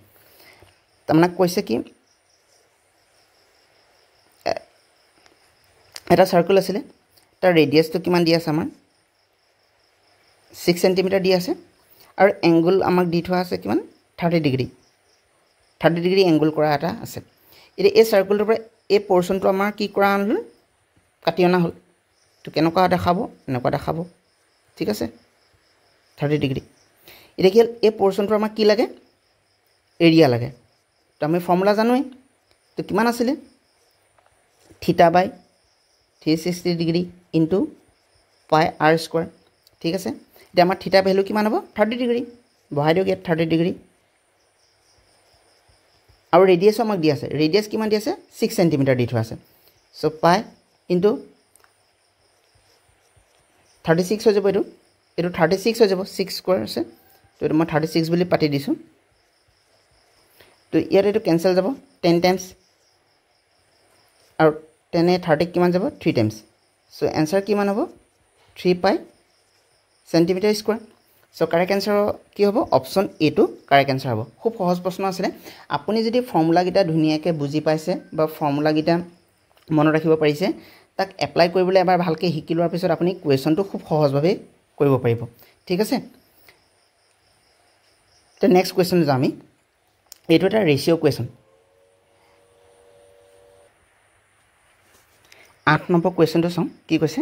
तमना কৈছে কি এটা সার্কেল আছিল তাৰ ৰেডিয়াসটো কিমান দি আছে আমাৰ 6 cm দি আছে আৰু এংগল আমাক দি থোৱা আছে কিমান 30 ডিগ্ৰী এংগল কৰা এটা আছে এই সাৰ্কেলটোৰ পৰা এই পোৰশনটো আমাৰ কি কৰা হ'ল কাটি অনা হল তো কেনেকুৱা দেখাব এনেকুৱা দেখাব ঠিক আছে 30 ডিগ্ৰী এটা কি এই পোৰশনটো আমাক কি লাগে এৰিয়া লাগে তো আমি ফৰ্মুলা জানোই তো কিমান আছিল থিটা বাই 360 ডিগ্ৰী ইনটু পাই r স্কয়াৰ ঠিক আছে এটা আমাৰ থিটা ভ্যালু কিমান হ'ব 30 ডিগ্ৰী বহাই দিও ইয়াত 30 ডিগ্ৰী আৰু ৰেডিয়াস আমাক দি আছে ৰেডিয়াস কিমান দি আছে 6 cm দি থোৱা আছে সো পাই ইনটু 36 হৈ যাব এটো 36 হৈ যাব 6 স্কয়াৰ আছে তো এটো মই 36 বুলি পাতি দিছো তো ইয়াত এটো ক্যান্সেল যাব 10 টাইমস আৰু 10 এ 30 কিমান যাব 3 টাইমস সো आंसर কিমান হ'ব 3 পাই centimetre square so correct answer কি হ'ব অপশ্যন এ টো কাৰেক্ট আনসাৰ হ'ব খুব সহজ প্ৰশ্ন আছিল আপুনি যদি ফৰ্মুলা গিটা ধুনিয়াকে বুজি পাইছে বা ফৰ্মুলা গিটা মনত ৰাখিব পাৰিছে তাক এপ্লাই কৰিবলৈ এবাৰ ভালকৈ শিকি লোৱাৰ পিছত আপুনি কোৱেশ্যনটো খুব সহজভাৱে কৰিব পাৰিব ঠিক আছে তো নেক্সট কোৱেশ্যন যাম আমি এইটো এটা ৰেশিও কোৱেশ্যন 8 নম্বৰ কোৱেশ্যনটো চাওঁ কি কৈছে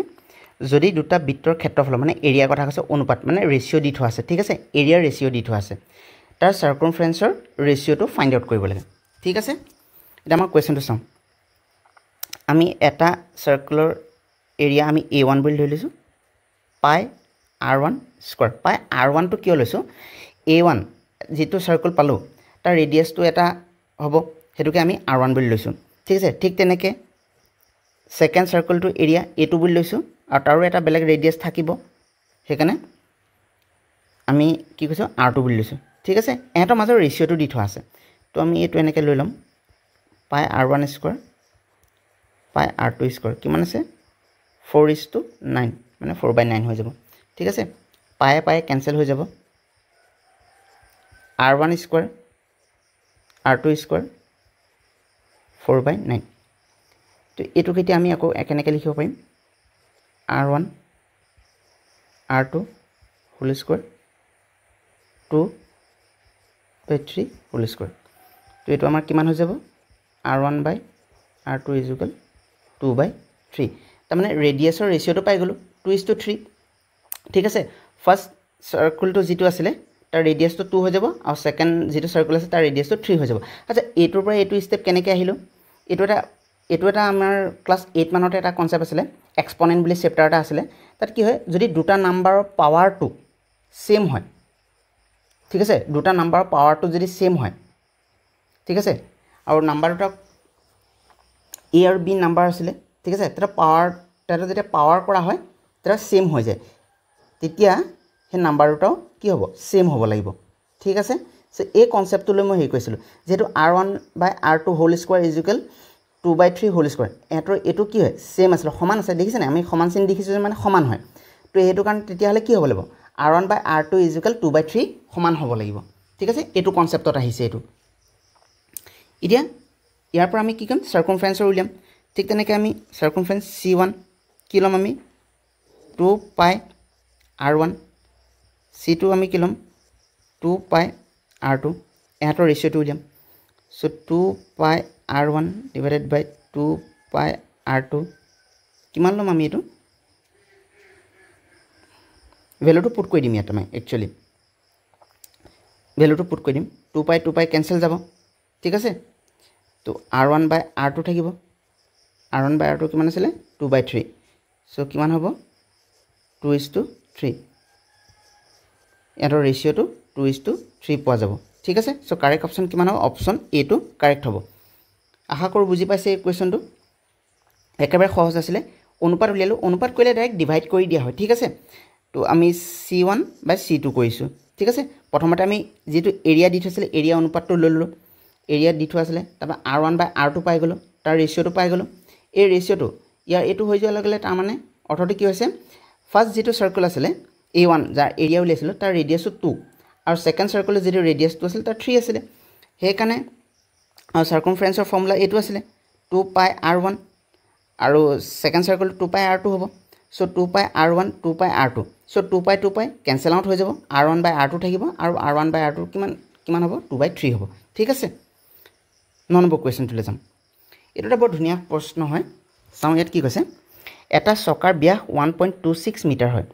যদি দুটা বৃত্তৰ ক্ষেত্ৰফল মানে এৰিয়া কথা কৈছে অনুপাত মানে ৰেশিও দি থোৱা আছে ঠিক আছে এৰিয়াৰ ৰেশিও দি থোৱা আছে তাৰ সাৰ্কামফাৰেন্সৰ ৰেশিওটো ফাইন্ড আউট কৰিব লাগে ঠিক আছে এটা আমাৰ কোৱেশ্যনটো চাওঁ আমি এটা সাৰ্কুলাৰ এৰিয়া আমি a1 বুলি ধৰি লৈছো পাই r1 স্কয়াৰ পাই r1 টো কিয় লৈছো a1 যেটো সাৰ্কুল পালো তাৰ ৰেডিয়াসটো এটা হ'ব হেতুকে আমি r1 বুলি লৈছো ঠিক আছে ঠিক তেনেকে সেকেন্ড সাৰ্কুলটো এৰিয়া a2 বুলি লৈছো আৰু তাৰো এটা বেলেগ ৰেডিয়াস থাকিব হেকানে আমি কি কৈছো r2 বুলি লৈছো ঠিক আছে এটো মাজৰ ৰেশিওটো দি থোৱা আছে তো আমি এটো এনেকে লৈ লম পাই r1 স্কয়াৰ পাই r2 স্কয়াৰ কিমান আছে 4:9 মানে 4/9 হৈ যাব ঠিক আছে পাই পাই ক্যান্সেল হৈ যাব r1 স্কয়াৰ r2 স্কয়াৰ 4/9 তো এটো কেতিয়া আমি আকৌ একেনেকে লিখিব পাৰিম r1 r2 whole square 2/3 whole square তো এটো আমাৰ কিমান হৈ যাব r1/r2 = 2/3 তাৰ মানে ৰেডিয়াসৰ ৰেশিওটো পাই গলো 2:3 ঠিক আছে ফাৰ্স্ট সাৰ্কুলটো যেটো আছিল তাৰ ৰেডিয়াসটো 2 হৈ যাব আৰু সেকেন্ড যেটো সাৰ্কুল আছে তাৰ ৰেডিয়াসটো 3 হৈ যাব আচ্ছা এটোৰ পৰা এটো স্টেপ কেনেকৈ আহিলো এটো এটা আমাৰ ক্লাস 8 মানতে এটা কনসেপ্ট আছিল এক্সপোনেন্ট বুলি চেপ্টাৰ এটা আছিল তাত কি হয় যদি দুটা নাম্বাৰৰ পাৱাৰটো সেম হয় ঠিক আছে দুটা নাম্বাৰৰ পাৱাৰটো যদি সেম হয় ঠিক আছে আৰু নাম্বাৰ দুটা a আৰু b নাম্বাৰ আছিল ঠিক আছে তেটা পাৱাৰ কৰা হয় তেটা সেম হৈ যায় তেতিয়া হে নাম্বাৰ দুটাও কি হ'ব সেম হ'ব লাগিব ঠিক আছে সো এই কনসেপ্টটো লৈ মই হেই কৈছিলো যেটো r1/r2 whole square = 2/3 whole square এটো কি হয় সেম আছিল সমান আছে দেখিছে না আমি সমান চিন দেখিছো মানে সমান হয় তো হেতু কাৰণ তেতিয়া হলে কি হ'ব লাগিব r1/r2 = 2/3 সমান হ'ব লাগিব ঠিক আছে এটো কনসেপ্টত আহিছে এটো ইডিয়া ইয়াৰ পৰা আমি কি কম সাৰ্কামফাৰেন্সৰ উলিয়াম ঠিক তেনেকৈ আমি সাৰ্কামফাৰেন্স c1 কি লম আমি 2 পাই r1 c2 আমি কি লম 2 পাই r2 এটো ৰেশিওটো উলিয়াম সো 2 পাই r1 divided by 2 পাই r2 কিমান লম আমি এটো ভ্যালুটো পুট কৰি দিম ইয়াত মই একচুয়ালি ভ্যালুটো পুট কৰি দিম 2 পাই ক্যান্সেল যাব ঠিক আছে তো r1/r2 থাকিব r1/r2 কিমান আছিল 2/3 সো কিমান হ'ব 2:3 এটোৰ ৰেশিওটো 2:3 পোৱা যাব ঠিক আছে সো কারেক্ট অপশন কিমান হ'ব অপশন এ টো কারেক্ট হ'ব আশা কৰো বুজি পাইছে এই কোৱেশ্যনটো একেবাৰে সহজ আছিল অনুপাত উলিয়ালো অনুপাত কৰিলে ডাইৰেক্ট ডিভাইড কৰি দিয়া হয় ঠিক আছে তো আমি c1/c2 কৰিছো ঠিক আছে প্ৰথমতে আমি যেটো এৰিয়া দি থৈছিল এৰিয়া অনুপাতটো লৈ ললো এৰিয়া দি থোৱা আছিল তাৰপা r1/r2 পাই গলো তাৰ ৰেশিওটো পাই গলো এই ৰেশিওটো ইয়াৰ এটো হৈ যোৱা লগলে তাৰ মানে অৰ্থটো কি হৈছে ফাৰ্স্ট যেটো সাৰ্কুল আছিল a1 যাৰ এৰিয়া উলিয়াইছিল তাৰ ৰেডিয়াসটো 2 আৰু সেকেন্ড সাৰ্কুলৰ যেটো ৰেডিয়াসটো আছিল তাৰ 3 আছিল হে কাৰণে আৰু সাৰ্কামফাৰেন্সৰ ফৰ্মুলা এটো আছিল 2 পাই r1 আৰু সেকেন্ড সাৰ্কুল 2 পাই r2 হ'ব সো 2 পাই r1 2 পাই r2 সো 2 পাই ক্যান্সেল আউট হৈ যাব r1/r2 থাকিব আৰু r1/r2 কিমান হ'ব 2/3 হ'ব ঠিক আছে 9 নম্বৰ কোৱেশ্যনটো যাম এটা বৰ ধুনিয়া প্ৰশ্ন হয় চাও ইয়াত কি কৈছে এটা চকাৰ ব্যাস 1.26 মিটাৰ হয়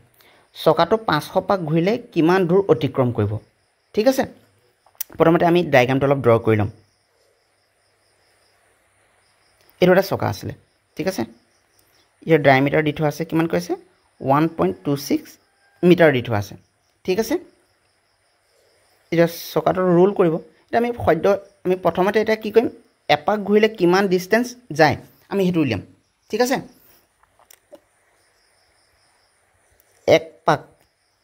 চকাটো 500 পাক ঘূৰিলে কিমান দূৰ অতিক্ৰম কৰিব ঠিক আছে প্ৰথমতে আমি ডায়াগ্ৰামটো অলপ ড্ৰ কৰি লম এটো এটা চকা আছিল ঠিক আছে ইয়াৰ ডায়ামিটাৰ দি থোৱা আছে কিমান কৈছে 1.26 মিটাৰ দি থোৱা আছে ঠিক আছে এটা চকাটো ৰোল কৰিব এটা আমি প্ৰথমতে এটা কি কৰিম এপাক ঘূৰিলে কিমান ডিসটেন্স যায় আমি হেতু উলিয়াম ঠিক আছে এক পাক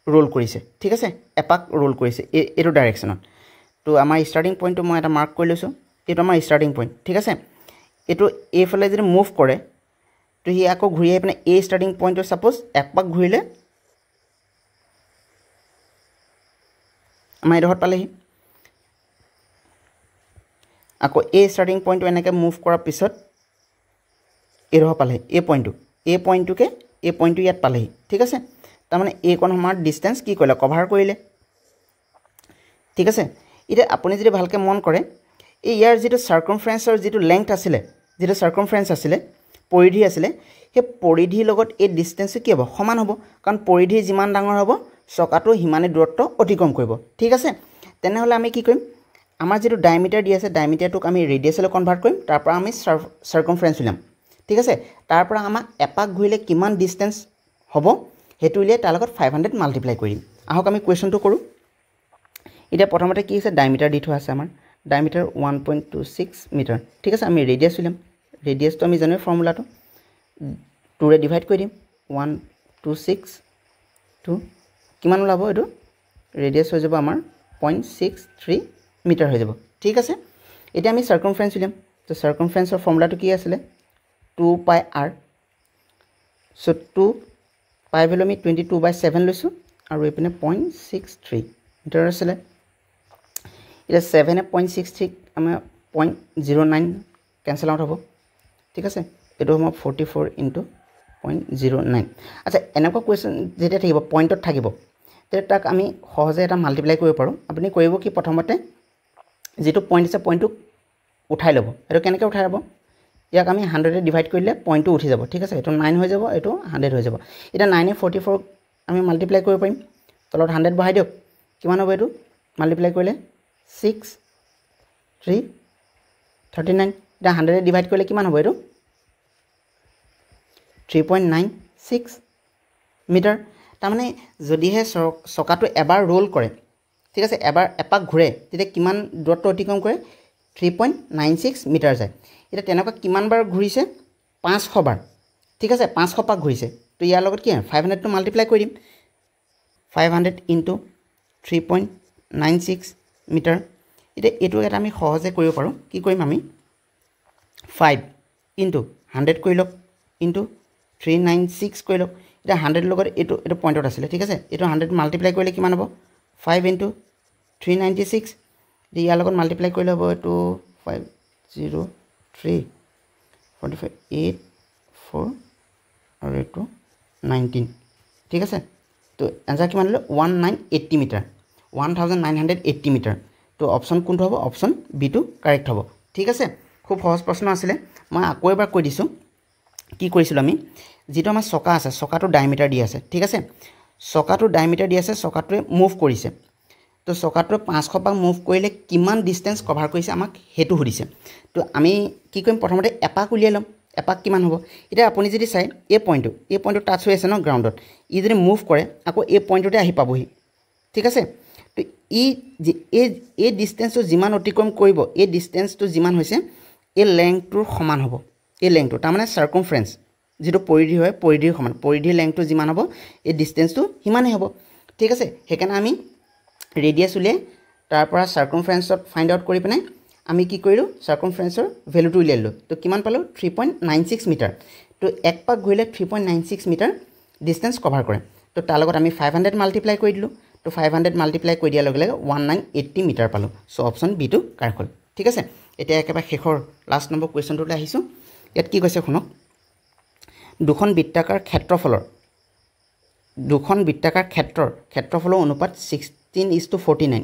ৰোল কৰিছে ঠিক আছে এপাক ৰোল কৰিছে এটো ডাইৰেকশনত তো আমাৰ স্টাৰ্টিং পইণ্টটো মই এটা মাৰ্ক কৰি লৈছো এটো আমাৰ স্টাৰ্টিং পইণ্ট ঠিক আছে এটো এফালে যদি মুভ কৰে তো হি আকৌ ঘূৰি আহি পিনে এ স্টাৰ্টিং পইণ্টটো সাপোজ এক পাক ঘূৰিলে আমাৰ এইডোখৰত পালেহি আকৌ এই ষ্টাৰ্টিং পইণ্টটো এনেকৈ মুভ কৰাৰ পিছত এইডোখৰ পালেহি এই পইণ্টটোকে এই পইণ্টটো ইয়াত পালেহি ঠিক আছে তাৰমানে এইকণ সময়ত ডিষ্টেঞ্চ কি কৰিলে কভাৰ কৰিলে ঠিক আছে এতিয়া আপুনি যদি ভালকৈ মন কৰে এই ইয়াৰ যিটো চাৰ্কমফাৰেঞ্চৰ যিটো লেংথ আছিলে যিটো চাৰ্কমফাৰেঞ্চ আছিলে পৰিধি আছিলে সেই পৰিধিৰ লগত এই ডিষ্টেঞ্চটো কি হ'ব সমান হ'ব কাৰণ পৰিধি যিমান ডাঙৰ হ'ব চকাটো সিমানে দূৰত্ব অতিক্ৰম কৰিব ঠিক আছে তেনেহ'লে আমি কি কৰিম আমাৰ যিটো ডায়ামিটাৰ দি আছে ডায়ামিটাৰটোক আমি ৰেডিয়াছলৈ কনভাৰ্ট কৰিম তাৰ পৰা আমি চাৰ্কমফাৰেঞ্চ উলিয়াম ঠিক আছে তাৰ পৰা আমাক এপাক ঘূৰিলে কিমান ডিষ্টেঞ্চ হ'ব সেইটো উলিয়াই তাৰ লগত 500 মাল্টিপ্লাই কৰিম আহক আমি কুৱেশ্যনটো কৰোঁ এতিয়া প্ৰথমতে কি আছে ডায়ামিটাৰ দি থোৱা আছে আমাৰ ডায়ামিটাৰ 1.26 মিটাৰ ঠিক আছে আমি ৰেডিয়াছ উলিয়াম ৰেডিয়াছটো আমি জানো ফৰ্মুলাটো 2ৰে ডিভাইড কৰি দিম 1.26 কিমান ওলাব এইটো ৰেডিয়াছ হৈ যাব আমাৰ 0.63 মিটাৰ হৈ যাব ঠিক আছে এতিয়া আমি চাৰ্কমফাৰেঞ্চ উলিয়াম তো চাৰ্কমফাৰেঞ্চৰ ফৰ্মুলাটো কি আছিলে 2πr সো 2π ভেলু আমি 22/7 লৈছোঁ আৰু এইপিনে 0.63 মিটাৰ আছিলে এতিয়া 7 0.63 আমাৰ 0.09 কেঞ্চেল আউট হ'ব ঠিক আছে এইটো হ'ব 44 × 0.09 আচ্ছা এনেকুৱা কুৱেশ্যন যেতিয়া থাকিব পইণ্টত থাকিব তেতিয়া তাক আমি সহজে এটা মাল্টিপ্লাই কৰিব পাৰোঁ আপুনি কৰিব কি প্ৰথমতে যেটো পইণ্ট আছে পইণ্টটো উঠাই ল'ব এটো কেনেকৈ উঠাই ল'ব ইয়াক আমি 100 এ ডিভাইড কৰিলে পইণ্টটো উঠি যাব ঠিক আছে এটো 9 হৈ যাব এটো 100 হৈ যাব এটা 9 এ 44 আমি মাল্টিপ্লাই কৰিব পাৰিম তলত 100 বহাই দিয়ক কিমান হ'ব এটো মাল্টিপ্লাই কৰিলে 6 3 39 এটা 100 এ ডিভাইড কৰিলে কিমান হ'ব এটো 3.96 মিটাৰ তাৰমানে যদিহে চকাটো এবাৰ ৰোল কৰে ঠিক আছে এবাৰ এপাক ঘূৰে তেতিয়া কিমান দূৰত্ব অতিক্ৰম কৰে 3.96 মিটাৰ যায় এটা তেনেকুৱা কিমান বাৰ ঘূৰিছে 500 বাৰ ঠিক আছে 500 পাক ঘূৰিছে তো ইয়াৰ লগত কি 500 টো মাল্টিপ্লাই কৰি দিম 500 * 3.96 মিটাৰ এটা এটো এটা আমি সহজে কৰিব পাৰোঁ কি কৰিম আমি 5 * 100 কৰি লওক * 396 কৰি লওক এটা 100 লগত এটো পইণ্টত আছিল ঠিক আছে এটো 100 মাল্টিপ্লাই কৰিলে কিমান হ'ব 5 * 396 ইয়াৰ লগত মাল্টিপ্লাই কৰিলে হ'ব এটো 503 45 8 4 আৰু এটো 19 ঠিক আছে তো আনসাৰ কিমান হলো 1980 মিটাৰ 1980 মিটাৰ তো অপচন কোনটো হ'ব অপচন বি টো কাৰেক্ট হ'ব ঠিক আছে খুব সহজ প্ৰশ্ন আছিল মই আকৌ এবাৰ কৈ দিছো কি কৰিছিল আমি যেটো আমাৰ চকা আছে চকাটো ডায়ামিটাৰ দি আছে ঠিক আছে চকাটো ডায়ামিটাৰ দি আছে চকাটোৱে মুভ কৰিছে তো চকাটোৱে 500 পাক মুভ কৰিলে কিমান ডিসটেন্স কভাৰ কৰিছে আমাক হেতু সুধিছে তো আমি কি কৰিম প্ৰথমতে এপাক উলিয়াই লম এপাক কিমান হ'ব এটা আপুনি যদি চাই এই পইণ্টটো টাচ হৈ আছে ন গ্ৰাউণ্ডত ই যদি মুভ কৰে আকৌ এই পইণ্টতে আহি পাবহি ঠিক আছে তো এই ডিসটেন্সটো যিমান অতিক্ৰম কৰিব এই ডিসটেন্সটো যিমান হৈছে এই লেংথটোৰ সমান হ'ব এই লেংথটো তাৰ মানে সাৰ্কামফাৰেন্স যেটো পৰিধি হয় পৰিধিৰ সমান পৰিধিৰ লেংথটো যিমান হ'ব এই ডিসটেন্সটো হিমানে হ'ব ঠিক আছে হেকাৰণে আমি ৰেডিয়াছ উলিয়াই তাৰ পৰা সাৰ্কামফাৰেন্সত ফাইন্ড আউট কৰি পিনে আমি কি কৰিলো সাৰ্কামফাৰেন্সৰ ভ্যালুটো উলিয়াইলো তো কিমান পালো 3.96 মিটাৰ তো এক পাক ঘূৰিলে 3.96 মিটাৰ ডিসটেন্স কভাৰ কৰে তো তাৰ লগত আমি 500 মাল্টিপ্লাই কৰি দিলো তো 500 মাল্টিপ্লাই কৰি দিয়াৰ লগে লগে 1980 মিটাৰ পালো সো অপচন বি টো কাৰেক্ট হ'ল ঠিক আছে এতিয়া একেবাৰে শেষৰ লাষ্ট নম্বৰ কোৱেশ্চনটোলৈ আহিছো ইয়াত কি কৈছে শুনক দুখন বৃত্তাকাৰ ক্ষেত্ৰফলৰ অনুপাত 16:49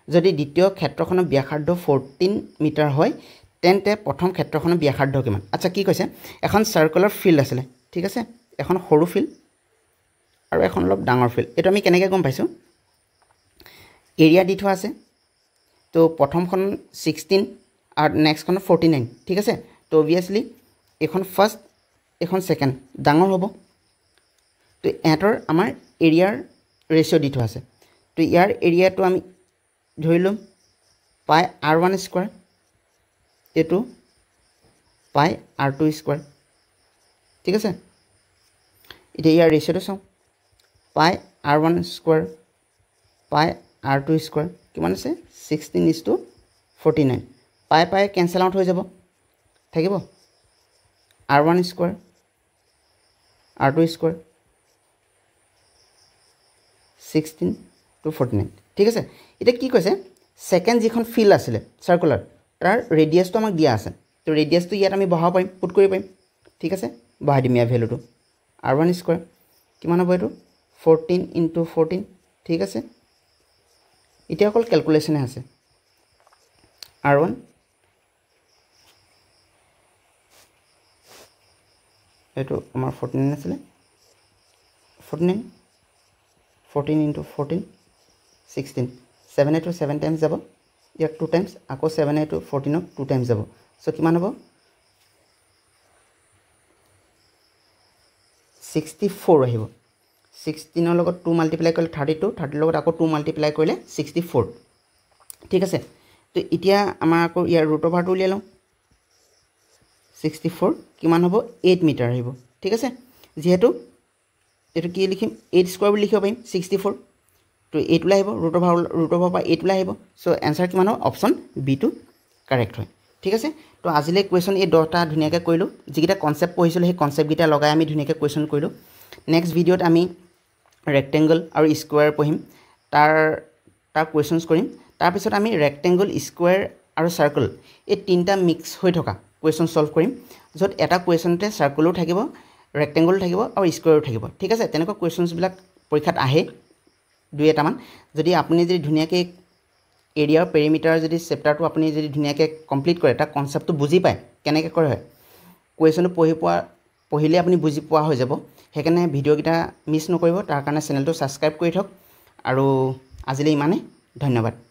যদি দ্বিতীয় ক্ষেত্ৰখনৰ ব্যাসাৰ্ধ 14 মিটাৰ হয় তেন্তে প্ৰথম ক্ষেত্ৰখনৰ ব্যাসাৰ্ধ কিমান আচ্ছা কি কৈছে এখন সাৰ্কুলাৰ ফিল্ড আছিল ঠিক আছে এখন সৰু ফিল্ড আৰু এখন অলপ ডাঙৰ ফিল্ড এটা আমি কেনেকৈ গম পাইছো এৰিয়া দি থোৱা আছে তো প্ৰথমখন 16 আৰু নেক্সটখন 49 ঠিক আছে তো অবিয়াসলি এখন ফাৰ্স্ট এখন সেকেন্ড ডাঙৰ হ'ব তো এটাৰ আমাৰ এৰিয়াৰ ৰেশিও দি থোৱা আছে তো ইয়াৰ এৰিয়াটো আমি ধৰিলো পাই r1 স্কয়াৰ এটো পাই r2 স্কয়াৰ ঠিক আছে এটা ইয়াৰ ৰেশিওটো চাও পাই r1 স্কয়াৰ পাই r2 স্কয়াৰ কিমান আছে 16:49 পাই কেনসেল আউট হৈ যাব থাকিব r1 স্কয়াৰ r2 স্কয়াৰ 16:49 ঠিক আছে এটা কি কৈছে সেকেন্ড যিখন ফিল আছিল সার্কুলার তাৰ ৰেডিয়াসটো আমাক দিয়া আছে তো ৰেডিয়াসটো ইয়াত আমি বহাব পাৰিম পুট কৰিব পাৰিম ঠিক আছে বহাই দিম ইয়াৰ ভ্যালুটো r1 স্কয়ার কিমান হ'ব এটো 14 * 14 ঠিক আছে এতিয়া অকল ক্যালকুলেশন আছে r1 এটো আমাৰ 14 আছিল 14 * 14 16 7 to 7 times যাব ইয়াক 2 times আকৌ 7 to 14 2 times যাব সো কিমান হ'ব 64 আহিব 16 ৰ লগত 2 মাল্টিপ্লাই কৰিলে 32 30 ৰ লগত আকৌ 2 মাল্টিপ্লাই কৰিলে 64 ঠিক আছে তো এতিয়া আমাৰ আকৌ ইয়াৰ ৰুট ওভাৰটো উলিয়াই লওঁ 64 কিমান হ'ব 8 মিটাৰ আহিব ঠিক আছে যেহেতু এটো কি লিখিম 8 স্কয়াৰ বুলি লিখিব পাৰিম 64 তো 8 ওলাই আহিব ৰুট ওভাৰ পৰা 8 ওলাই আহিব সো आंसर কিমান হ'ব অপচন বি টো কারেক্ট হয় ঠিক আছে তো আজিলে কোৱেশ্চন এই 10টা ধুনিয়াকৈ কৰিলো যিকিটা কনসেপ্ট পঢ়িছিল সেই কনসেপ্ট গিটা লগাই আমি ধুনিয়াকৈ কোৱেশ্চন কৰিলো নেক্সট ভিডিওত আমি ৰেক্টেঙ্গল আৰু স্কয়াৰ পঢ়িম তাৰ কোৱেশ্চনস কৰিম তাৰ পিছত আমি ৰেক্টেঙ্গল স্কয়াৰ আৰু সাৰ্কেল এই তিনটা মিক্স হৈ থকা কোৱেশ্চন সলভ কৰিম যত এটা কোৱেশ্চনতে সাৰ্কেলও থাকিব ৰেক্টেঙ্গল থাকিব আৰু স্কয়াৰো থাকিব ঠিক আছে তেনেকুৱা কোৱেশ্চনস বিলাক পৰীক্ষাত আহে দুই এটামান যদি আপুনি যদি ধুনিয়াকৈ এৰিয়া পেৰিমিটাৰ যদি চেপ্টাৰটো আপুনি যদি ধুনিয়াকৈ কমপ্লিট কৰে তাৰ কনসেপ্টটো বুজি পায় কেনেকৈ কৰে হয় কোৱেশ্চনটো পঢ়িলে আপুনি বুজি পোৱা হৈ যাব হেকাৰণে ভিডিও গিটা মিছ নকৰিব তাৰ কাৰণে চেনেলটো সাবস্ক্ৰাইব কৰি থক আৰু আজিলৈ ইমানে ধন্যবাদ